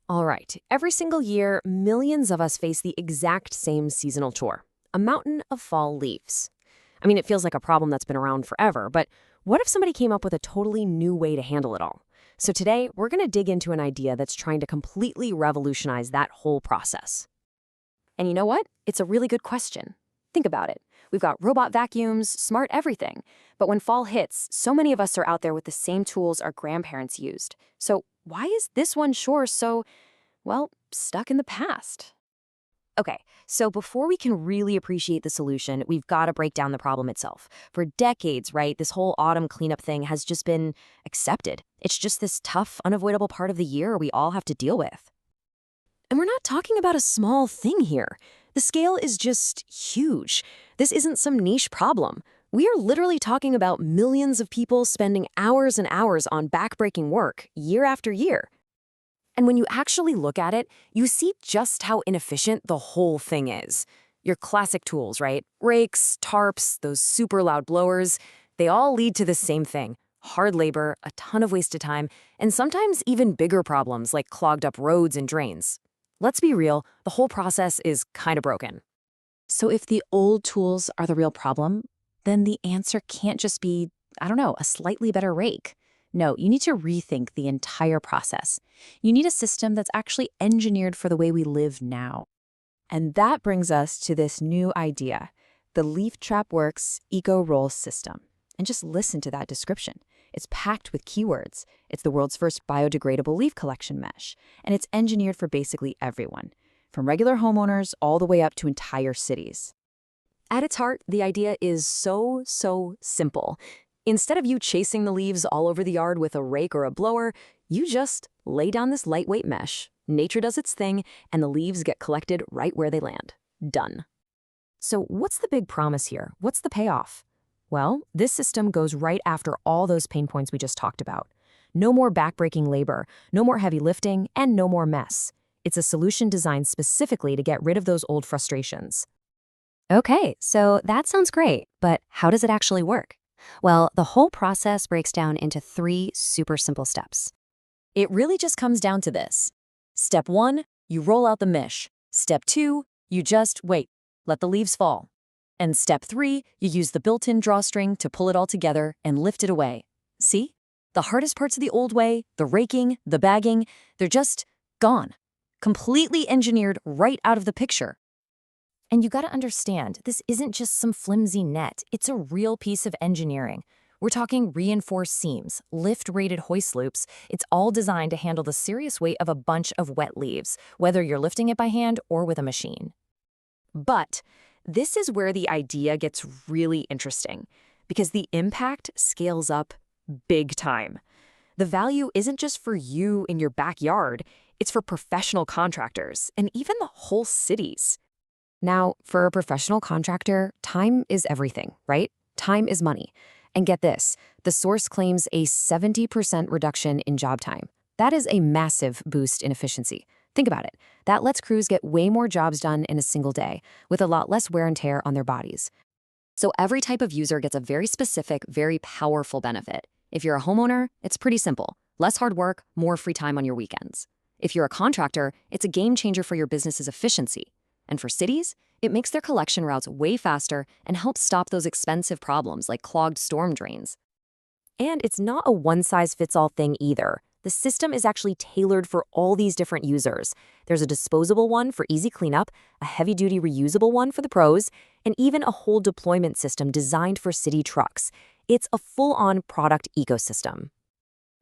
All right, every single year, millions of us face the exact same seasonal chore, a mountain of fall leaves. I mean, it feels like a problem that's been around forever, but what if somebody came up with a totally new way to handle it all? So today, we're going to dig into an idea that's trying to completely revolutionize that whole process. And you know what? It's a really good question. Think about it. We've got robot vacuums, smart everything. But when fall hits, so many of us are out there with the same tools our grandparents used. So why is this one chore so, well, stuck in the past? Okay, so before we can really appreciate the solution, we've got to break down the problem itself. For decades, right, this whole autumn cleanup thing has just been accepted. It's just this tough, unavoidable part of the year we all have to deal with. And we're not talking about a small thing here. The scale is just huge. This isn't some niche problem. We are literally talking about millions of people spending hours and hours on backbreaking work year after year. And when you actually look at it, you see just how inefficient the whole thing is. Your classic tools, right? Rakes, tarps, those super loud blowers, they all lead to the same thing. Hard labor, a ton of wasted time, and sometimes even bigger problems like clogged up roads and drains. Let's be real, the whole process is kind of broken. So if the old tools are the real problem, then the answer can't just be, I don't know, a slightly better rake. No, you need to rethink the entire process. You need a system that's actually engineered for the way we live now. And that brings us to this new idea, the LeafTrapWorx EcoRoll system. And just listen to that description. It's packed with keywords. It's the world's first biodegradable leaf collection mesh, and it's engineered for basically everyone, from regular homeowners all the way up to entire cities. At its heart, the idea is so simple. Instead of you chasing the leaves all over the yard with a rake or a blower, you just lay down this lightweight mesh. Nature does its thing, and the leaves get collected right where they land. Done. So what's the big promise here? What's the payoff? Well, this system goes right after all those pain points we just talked about. No more backbreaking labor, no more heavy lifting, and no more mess. It's a solution designed specifically to get rid of those old frustrations. Okay, so that sounds great, but how does it actually work? Well, the whole process breaks down into 3 super simple steps. It really just comes down to this. Step 1, you roll out the mesh. Step 2, you just wait, let the leaves fall. And step 3, you use the built-in drawstring to pull it all together and lift it away. See? The hardest parts of the old way, the raking, the bagging, they're just gone. Completely engineered right out of the picture. And you gotta understand, this isn't just some flimsy net, it's a real piece of engineering. We're talking reinforced seams, lift-rated hoist loops. It's all designed to handle the serious weight of a bunch of wet leaves, whether you're lifting it by hand or with a machine. But this is where the idea gets really interesting, because the impact scales up big time. The value isn't just for you in your backyard, it's for professional contractors and even the whole cities. Now, for a professional contractor, time is everything, right? Time is money. And get this, the source claims a 70% reduction in job time. That is a massive boost in efficiency. Think about it. That lets crews get way more jobs done in a single day, with a lot less wear and tear on their bodies. So every type of user gets a very specific, very powerful benefit. If you're a homeowner, it's pretty simple. Less hard work, more free time on your weekends. If you're a contractor, it's a game changer for your business's efficiency. And for cities, it makes their collection routes way faster and helps stop those expensive problems like clogged storm drains. And it's not a one-size-fits-all thing either. The system is actually tailored for all these different users. There's a disposable one for easy cleanup, a heavy-duty reusable one for the pros, and even a whole deployment system designed for city trucks. It's a full-on product ecosystem.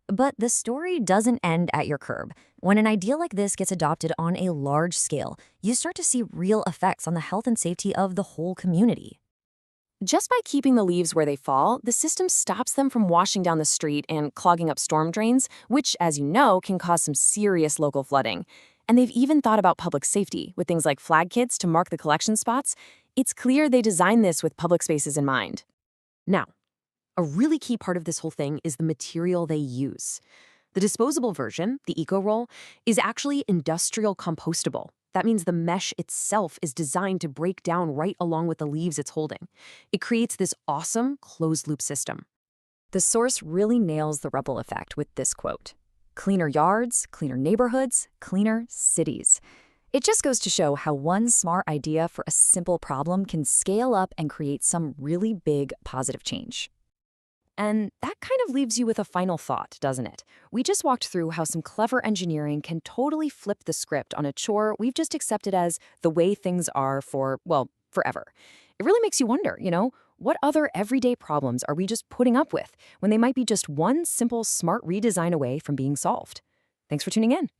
But the story doesn't end at your curb. When an idea like this gets adopted on a large scale, you start to see real effects on the health and safety of the whole community. Just by keeping the leaves where they fall, the system stops them from washing down the street and clogging up storm drains, which, as you know, can cause some serious local flooding. And they've even thought about public safety, with things like flag kits to mark the collection spots. It's clear they designed this with public spaces in mind. Now, a really key part of this whole thing is the material they use. The disposable version, the EcoRoll, is actually industrial compostable. That means the mesh itself is designed to break down right along with the leaves it's holding. It creates this awesome closed-loop system. The source really nails the ripple effect with this quote. Cleaner yards, cleaner neighborhoods, cleaner cities. It just goes to show how one smart idea for a simple problem can scale up and create some really big positive change. And that kind of leaves you with a final thought, doesn't it? We just walked through how some clever engineering can totally flip the script on a chore we've just accepted as the way things are for, well, forever. It really makes you wonder, what other everyday problems are we just putting up with when they might be just one simple smart redesign away from being solved? Thanks for tuning in.